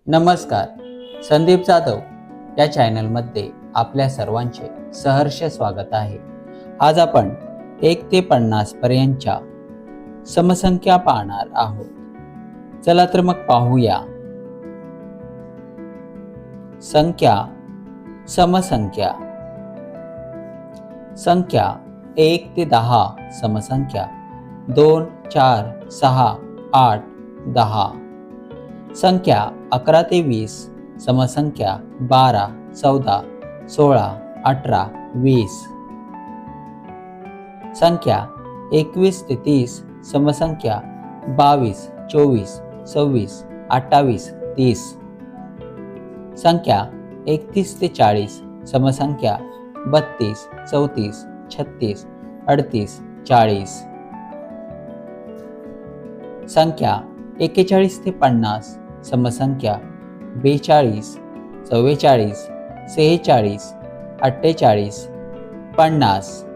नमस्कार. संदीप जाधव या चॅनलमध्ये आपल्या सर्वांचे सहर्ष स्वागत आहे. आज आपण 1 ते 50 पर्यंतच्या समसंख्या पाहणार आहोत. चला तर मग पाहूया. संख्या, समसंख्या. संख्या 1 ते 10 समसंख्या, 2, 4, 6, 8, 10. संख्या 11 ते 20 समसंख्या, 12, 14, 16, 18, 20. संख्या 21 ते 30 समसंख्या, 22, 24, 26, 28, 30. संख्या 31 ते 40 समसंख्या, 32, 34, 36, 38, 40. संख्या 41 ते 50 समसंख्या, 42, 44, 46, 48, 50.